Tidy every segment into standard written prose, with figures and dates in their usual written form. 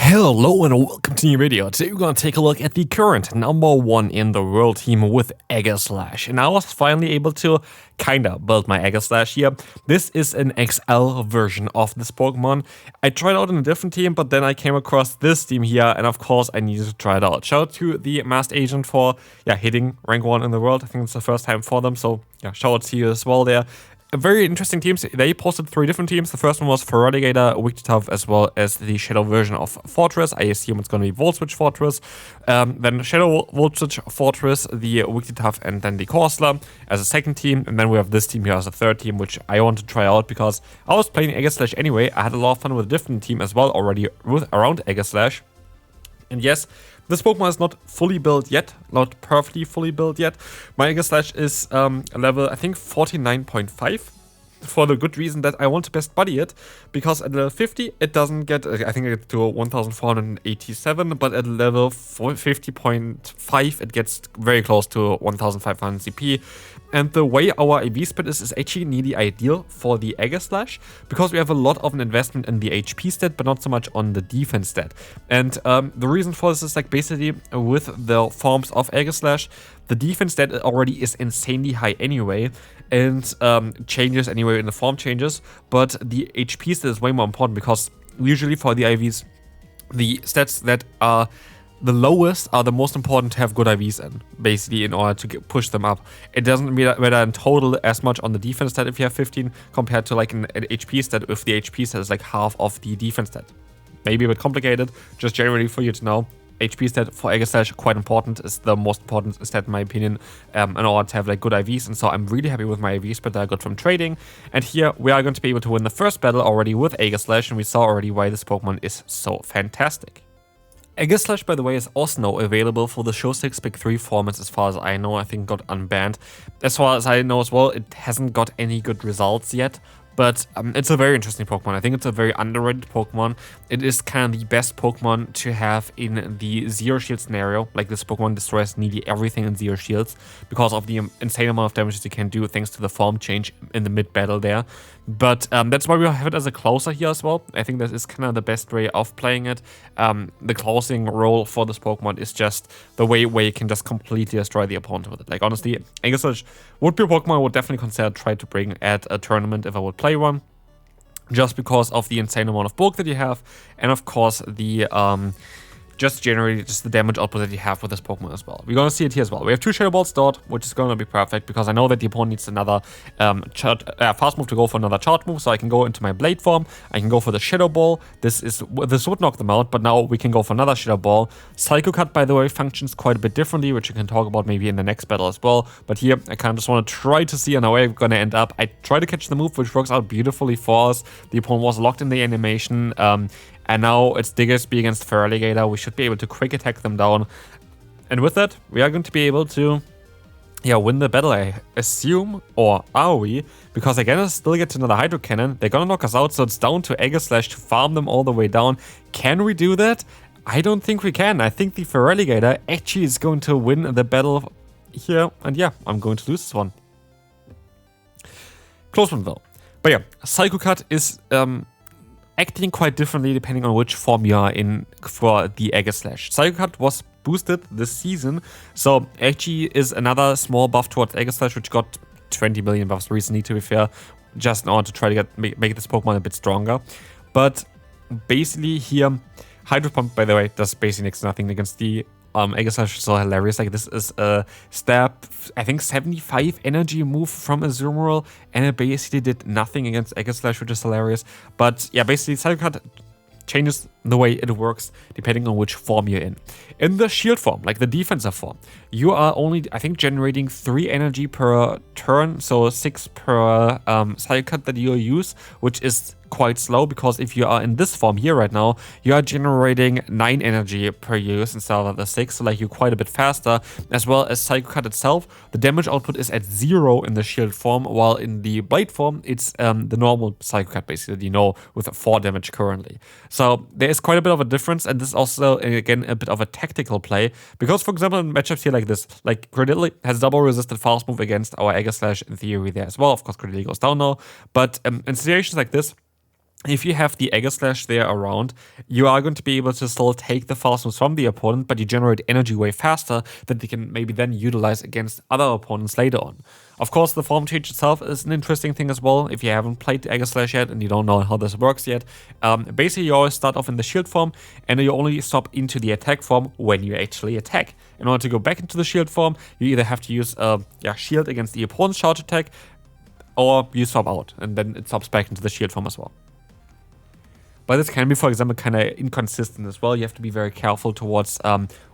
Hello and welcome to a new video. Today we're going to take a look at the current #1 in the world team with Aegislash. And I was finally able to kinda build my Aegislash here. This is an XL version of this Pokemon. I tried out in a different team, but then I came across this team here, and of course I needed to try it out. Shout out to TheMaskedAsian for hitting rank 1 in the world. I think it's the first time for them, so shout out to you as well there. Very interesting teams. They posted 3 different teams. The first one was for Feraligatr, Wigglytuff, as well as the Shadow version of Fortress. I assume it's going to be Volt Switch Fortress. Then Shadow Volt Switch Fortress, the Wigglytuff, and then the Corsola as a second team. And then we have this team here as a third team, which I want to try out because I was playing Aegislash anyway. I had a lot of fun with a different team as well already around Aegislash. And yes, this Pokemon is not fully built yet, not perfectly fully built yet. My Aegislash is level, I think, 49.5. For the good reason that I want to best buddy it, because at level 50 it doesn't get, I think it gets to 1487, but at level 50.5 it gets very close to 1500 CP. And the way our AV spread is actually nearly ideal for the Aegislash, because we have a lot of an investment in the HP stat, but not so much on the defense stat. And the reason for this is like basically with the forms of Aegislash, the defense stat already is insanely high anyway, and changes anyway in the form changes, but the HP stat is way more important because usually for the IVs, the stats that are the lowest are the most important to have good IVs in, basically, in order to push them up. It doesn't matter in total as much on the defense stat if you have 15 compared to like an HP stat if the HP stat is like half of the defense stat. Maybe a bit complicated, just generally for you to know. HP stat for Aegislash, quite important, is the most important stat in my opinion, in order to have like good IVs, and so I'm really happy with my IVs that I got from trading. And here we are going to be able to win the first battle already with Aegislash, and we saw already why this Pokemon is so fantastic. Aegislash, by the way, is also now available for the Show 6 Big 3 formats as far as I know. I think got unbanned. As far as I know as well, it hasn't got any good results yet. But it's a very interesting Pokemon. I think it's a very underrated Pokemon. It is kind of the best Pokemon to have in the Zero Shield scenario. Like, this Pokemon destroys nearly everything in Zero Shields because of the insane amount of damage that you can do thanks to the form change in the mid-battle there. But that's why we have it as a closer here as well. I think that is kind of the best way of playing it. The closing role for this Pokemon is just the way where you can just completely destroy the opponent with it. Like, honestly, Aegislash would be a Pokemon I would definitely consider try to bring at a tournament if I would play one, just because of the insane amount of bulk that you have, and of course the just generally just the damage output that you have with this Pokemon as well. We're going to see it here as well. We have 2 Shadow Balls stored, which is going to be perfect because I know that the opponent needs another fast move to go for another charge move, so I can go into my Blade form, I can go for the Shadow Ball. This would knock them out, but now we can go for another Shadow Ball. Psycho Cut, by the way, functions quite a bit differently, which you can talk about maybe in the next battle as well. But here, I kind of just want to try to see how I'm going to end up. I try to catch the move, which works out beautifully for us. The opponent was locked in the animation, and now it's Diggersby against Feraligatr. We should be able to quick attack them down. And with that, we are going to be able to win the battle, I assume. Or are we? Because again, I still get another Hydro Cannon. They're gonna knock us out, so it's down to Aegislash to farm them all the way down. Can we do that? I don't think we can. I think the Feraligatr actually is going to win the battle here. And yeah, I'm going to lose this one. Close one though. But yeah, Psycho Cut is acting quite differently depending on which form you are in for the Aegislash. Psycho Cut was boosted this season, so actually is another small buff towards Aegislash, which got 20 million buffs recently, to be fair, just in order to try to make this Pokemon a bit stronger. But basically here, Hydro Pump, by the way, does basically next to nothing against the Aegislash. So hilarious. Like, this is a stab, I think 75 energy move from Azumarill, and it basically did nothing against Aegislash, which is hilarious. But yeah, basically Psycho Cut changes the way it works depending on which form you're in. In the shield form, like the defensive form, you are only, I think, generating 3 energy per turn, so 6 per Psycho Cut that you use, which is quite slow, because if you are in this form here right now, you are generating 9 energy per use instead of the 6, so like you're quite a bit faster. As well as Psycho Cut itself, the damage output is at 0 in the shield form, while in the Blade form, it's the normal Psycho Cut basically, with 4 damage currently. So there is quite a bit of a difference, and this is also, again, a bit of a tactical play, because for example in matchups here like this, like Credilli has double resisted fast move against our Aegislash in theory there as well. Of course Credilli goes down now, but in situations like this, if you have the Aegislash there around, you are going to be able to still take the fast moves from the opponent, but you generate energy way faster that they can maybe then utilize against other opponents later on. Of course, the form change itself is an interesting thing as well. If you haven't played the Aegislash yet and you don't know how this works yet, basically you always start off in the shield form and you only stop into the attack form when you actually attack. In order to go back into the shield form, you either have to use shield against the opponent's charge attack, or you swap out, and then it swaps back into the shield form as well. But this can be, for example, kind of inconsistent as well. You have to be very careful towards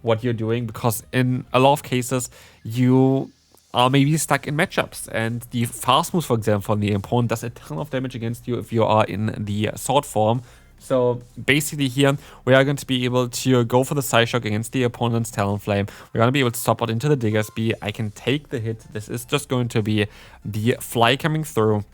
what you're doing, because in a lot of cases, you are maybe stuck in matchups. And the fast moves, for example, from the opponent does a ton of damage against you if you are in the sword form. So basically here, we are going to be able to go for the Psyshock against the opponent's Talonflame. We're going to be able to stop out into the Diggersby. I can take the hit. This is just going to be the Fly coming through.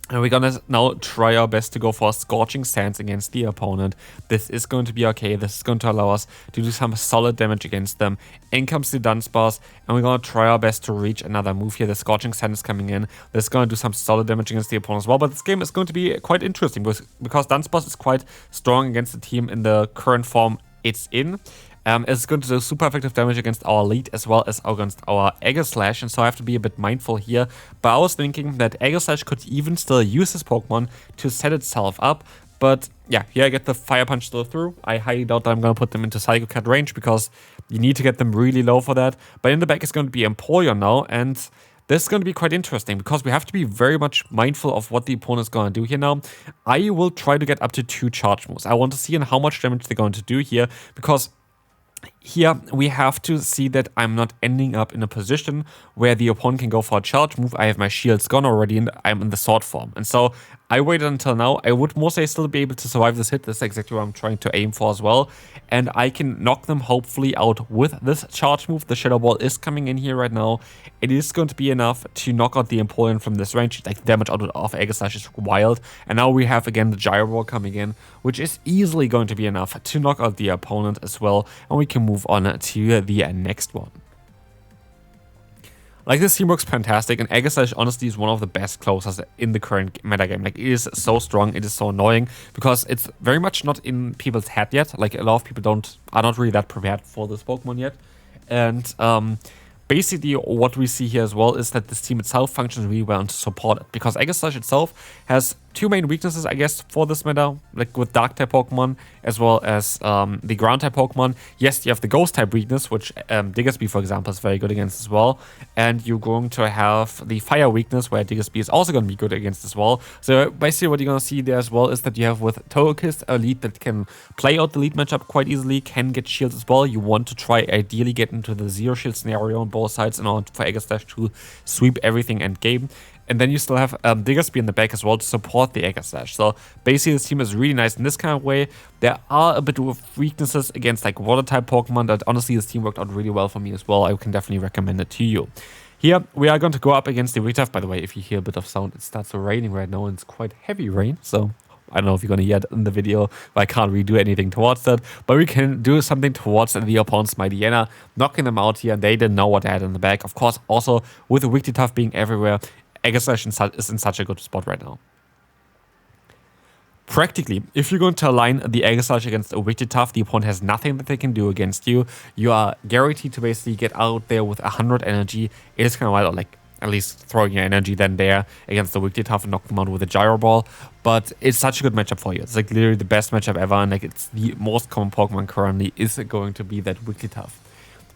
And we're gonna now try our best to go for a Scorching Sands against the opponent. This is going to be okay. This is going to allow us to do some solid damage against them. In comes the Dunsparce, and we're gonna try our best to reach another move here. The Scorching Sand is coming in. This is gonna do some solid damage against the opponent as well. But this game is going to be quite interesting because Dunsparce is quite strong against the team in the current form it's in. It's going to do super effective damage against our lead as well as against our Aegislash, and so I have to be a bit mindful here. But I was thinking that Aegislash could even still use this Pokemon to set itself up. But yeah, here I get the Fire Punch still through. I highly doubt that I'm going to put them into Psycho Cut range because you need to get them really low for that. But in the back is going to be Empoleon now, and this is going to be quite interesting because we have to be very much mindful of what the opponent is going to do here now. I will try to get up to 2 charge moves. I want to see how much damage they're going to do here, because here we have to see that I'm not ending up in a position where the opponent can go for a charge move. I have my shields gone already and I'm in the sword form. And so I waited until now. I would more say still be able to survive this hit. That's exactly what I'm trying to aim for as well. And I can knock them hopefully out with this charge move. The Shadow Ball is coming in here right now. It is going to be enough to knock out the Empoleon from this range. Like, the damage out of Aegislash is wild. And now we have again the Gyro Ball coming in, which is easily going to be enough to knock out the opponent as well. And we can move on to the next one. Like, this team works fantastic, and Aegislash honestly is one of the best closers in the current metagame. Like, it is so strong, it is so annoying, because it's very much not in people's head yet. Like, a lot of people are not really that prepared for this Pokemon yet. And basically what we see here as well is that this team itself functions really well to support it, because Aegislash itself has 2 main weaknesses, I guess, for this meta, like with Dark-type Pokemon as well as the Ground-type Pokemon. Yes, you have the Ghost-type weakness, which Diggersby, for example, is very good against as well. And you're going to have the Fire weakness, where Diggersby is also going to be good against as well. So basically what you're going to see there as well is that you have with Togekiss a lead that can play out the lead matchup quite easily, can get shields as well. You want to try ideally get into the zero shield scenario on both sides in order for Aegislash to sweep everything end game. And then you still have Diggersby in the back as well to support the Aegislash. So basically this team is really nice in this kind of way. There are a bit of weaknesses against like Water-type Pokemon that honestly this team worked out really well for me as well. I can definitely recommend it to you. Here we are going to go up against the Wigglytuff. By the way, if you hear a bit of sound, it starts raining right now and it's quite heavy rain. So I don't know if you're going to hear it in the video, but I can't really do anything towards that. But we can do something towards the opponent's Mightyena, knocking them out here, and they didn't know what they had in the back. Of course, also with the Wigglytuff being everywhere, Aegislash is in such a good spot right now. Practically, if you're going to align the Aegislash against a Wigglytuff, the opponent has nothing that they can do against you. You are guaranteed to basically get out there with 100 energy. It is kind of wild, like at least throwing your energy then there against the Wigglytuff and knock them out with a Gyro Ball. But it's such a good matchup for you. It's like literally the best matchup ever, and like it's the most common Pokemon currently is going to be that Wigglytuff.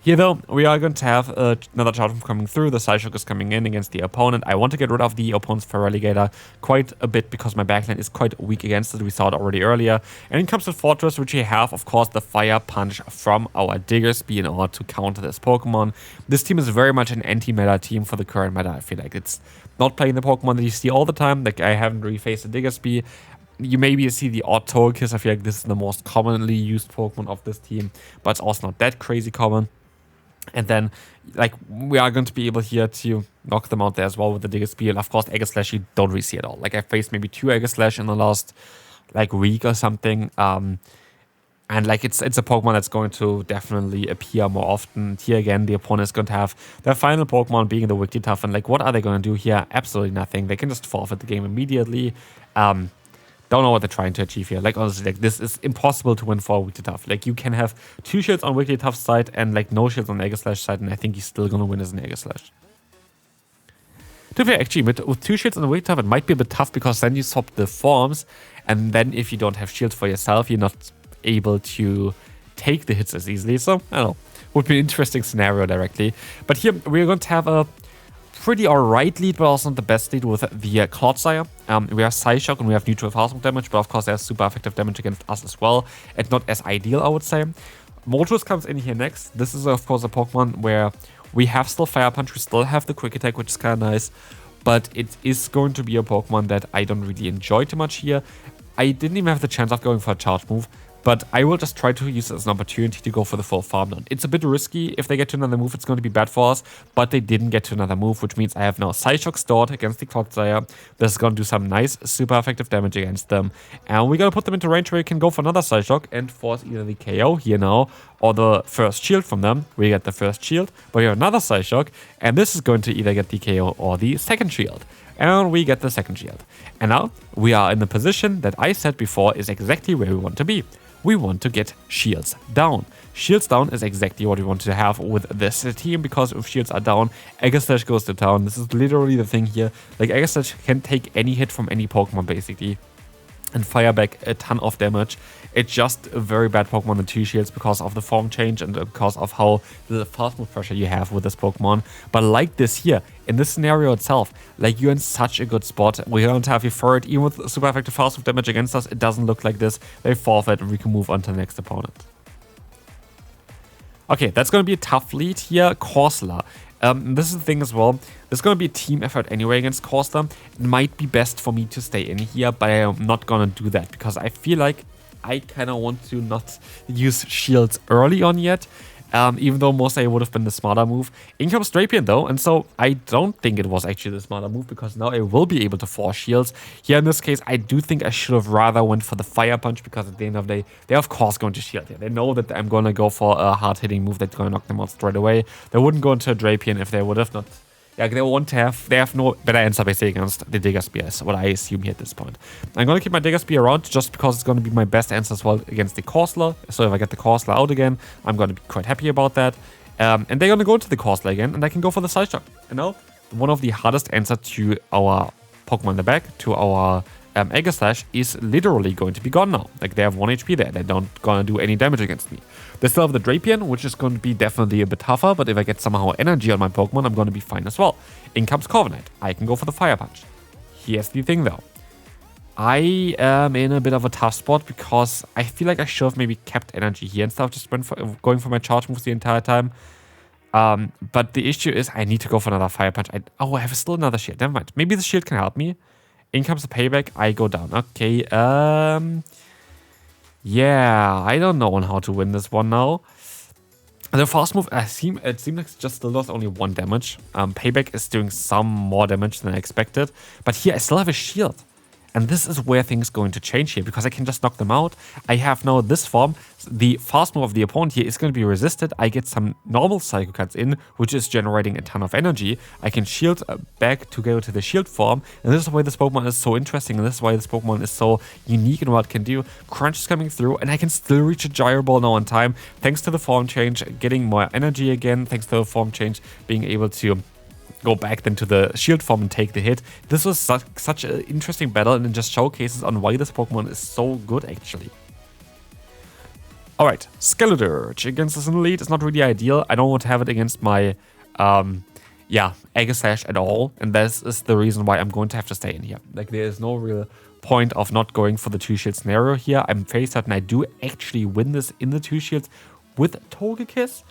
Here though, we are going to have another charge move coming through. The Psyshock is coming in against the opponent. I want to get rid of the opponent's Feraligatr quite a bit because my backline is quite weak against it. We saw it already earlier. And in comes the Fortress, which we have, of course, the Fire Punch from our Diggersby in order to counter this Pokemon. This team is very much an anti-meta team for the current meta. I feel like it's not playing the Pokemon that you see all the time. Like, I haven't really faced a Diggersby. You maybe see the odd Togekiss. I feel like this is the most commonly used Pokemon of this team, but it's also not that crazy common. And then, like, we are going to be able here to knock them out there as well with the Diggersby. And of course, Aegislash you don't really see at all. Like, I faced maybe 2 Aegislash in the last, like, week or something. And, like, it's a Pokemon that's going to definitely appear more often. Here again, the opponent is going to have their final Pokemon being the Wigglytuff. And, like, what are they going to do here? Absolutely nothing. They can just forfeit the game immediately. don't know what they're trying to achieve here. Like, honestly, like, this is impossible to win for Weekly Tough. Like, you can have 2 shields on Weekly Tough side and, like, no shields on the Aegislash side, and I think he's still gonna win as an Aegislash. To be fair, actually, with 2 shields on the Weekly Tough, it might be a bit tough because then you swap the forms, and then if you don't have shields for yourself, you're not able to take the hits as easily. So, I don't know. Would be an interesting scenario directly. But here, we're going to have a pretty alright lead, but also not the best lead with the Clodsire. We have Psyshock and we have neutral fast move damage, but of course there's super effective damage against us as well. And not as ideal, I would say. Moltres comes in here next. This is of course a Pokemon where we have still Fire Punch, we still have the Quick Attack, which is kind of nice. But it is going to be a Pokemon that I don't really enjoy too much here. I didn't even have the chance of going for a charge move, but I will just try to use it as an opportunity to go for the full farm down. It's a bit risky. If they get to another move, it's going to be bad for us, but they didn't get to another move, which means I have now Psyshock stored against the Clodsire. This is going to do some nice, super effective damage against them. And we're going to put them into range where you can go for another Psyshock and force either the KO here now, or the first shield from them. We get the first shield, but we have another Psyshock, and this is going to either get the KO or the second shield. And we get the second shield. And now we are in the position that I said before is exactly where we want to be. We want to get shields down. Shields down is exactly what we want to have with this team, because if shields are down, Aegislash goes to town. This is literally the thing here. Like, Aegislash can take any hit from any Pokemon basically and fire back a ton of damage. It's just a very bad Pokemon in 2 shields because of the form change and because of how the fast move pressure you have with this Pokemon. But like this here, in this scenario itself, like, you're in such a good spot. We don't have you for it. Even with super effective fast move damage against us, it doesn't look like this. They forfeit and we can move on to the next opponent. Okay, that's going to be a tough lead here. Corsola. This is the thing as well. There's going to be a team effort anyway against Corsola. It might be best for me to stay in here, but I am not going to do that because I feel like I kind of want to not use shields early on yet. Even though mostly would have been the smarter move. In comes Drapion though, and so I don't think it was actually the smarter move because now I will be able to force shields. Here in this case, I do think I should have rather went for the Fire Punch because at the end of the day, they're of course going to shield here. They know that I'm going to go for a hard-hitting move that's going to knock them out straight away. They wouldn't go into a Drapion if they would have not. Yeah, they have no better answer basically against the Digger Spear, is what I assume here at this point. I'm going to keep my Digger Spear around just because it's going to be my best answer as well against the Corsola. So if I get the Corsola out again, I'm going to be quite happy about that. And they're going to go into the Corsola again, and I can go for the Psyshock. You know, one of the hardest answers to our Pokemon in the back, to our Aegislash, is literally going to be gone now. Like, they have 1 HP there. They're not going to do any damage against me. They still have the Drapion, which is going to be definitely a bit tougher, but if I get somehow energy on my Pokemon, I'm going to be fine as well. In comes Corviknight. I can go for the Fire Punch. Here's the thing though. I am in a bit of a tough spot because I feel like I should have maybe kept energy here instead of just going for my charge moves the entire time. But the issue is I need to go for another Fire Punch. I have still another shield. Never mind. Maybe the shield can help me. In comes the payback. I go down. Okay. Yeah, I don't know on how to win this one now. The fast move, it seems like it's just still does only 1 damage. Payback is doing some more damage than I expected. But here I still have a shield. And this is where things are going to change here, because I can just knock them out. I have now this form. The fast move of the opponent here is going to be resisted. I get some normal Psycho Cuts in, which is generating a ton of energy. I can shield back to go to the shield form. And this is why this Pokemon is so interesting. And this is why this Pokemon is so unique in what it can do. Crunch is coming through, and I can still reach a Gyro Ball now on time. Thanks to the form change, getting more energy again. Thanks to the form change, being able to go back then to the shield form and take the hit. This was such an interesting battle, and it just showcases on why this Pokemon is so good actually. Alright, Skeledirge against this in the lead is not really ideal. I don't want to have it against my Aegislash at all, and this is the reason why I'm going to have to stay in here. Like, there is no real point of not going for the 2 shield scenario here. I'm very certain I do actually win this in the 2 shields with Togekiss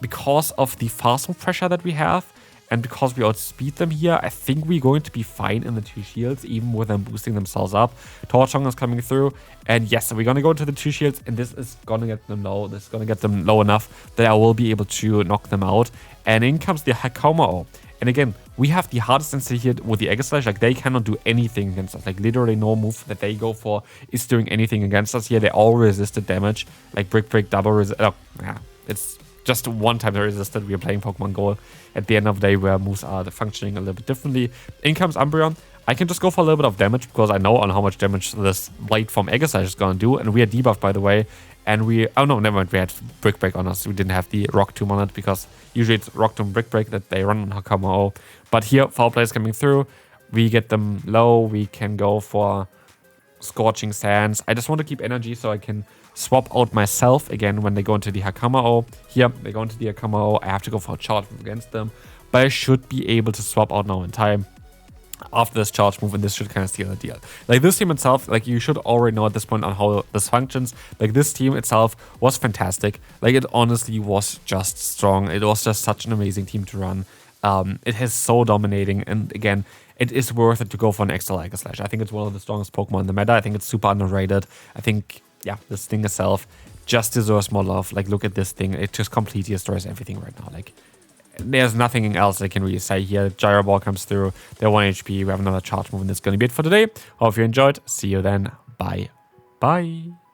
because of the fast move pressure that we have. And because we outspeed them here, I think we're going to be fine in the 2 shields, even with them boosting themselves up. Torchong is coming through. And yes, we're going to go into the 2 shields, and this is going to get them low. This is going to get them low enough that I will be able to knock them out. And in comes the Hakama-O. And again, we have the hardest answer here with the Aegislash. Like, they cannot do anything against us. Like, literally no move that they go for is doing anything against us here. They all resisted damage. Like, Brick, double resist. Oh, yeah, it's just one time they resisted. We are playing Pokemon GO at the end of the day where moves are functioning a little bit differently. In comes Umbreon. I can just go for a little bit of damage because I know on how much damage this Blade from Aegislash is going to do. And we are debuffed, by the way. And oh no, never mind, we had Brick Break on us. We didn't have the Rock Tomb on it because usually it's Rock Tomb Brick Break that they run on Hakama O. But here, Foul Play is coming through. We get them low. We can go for Scorching Sands. I just want to keep energy so I can swap out myself again when they go into the Hakama O. Here, they go into the Hakama O. I have to go for a charge move against them. But I should be able to swap out now in time after this charge move, and this should kind of seal the deal. Like, this team itself, like, you should already know at this point on how this functions. Like, this team itself was fantastic. Like, it honestly was just strong. It was just such an amazing team to run. It is so dominating, and again, it is worth it to go for an extra Aegislash. I think it's one of the strongest Pokemon in the meta. I think it's super underrated. I think, yeah, this thing itself just deserves more love. Like, look at this thing. It just completely destroys everything right now. Like, there's nothing else I can really say here. Gyro Ball comes through. They're 1 HP. We have another charge move, and that's going to be it for today. Hope you enjoyed. See you then. Bye. Bye.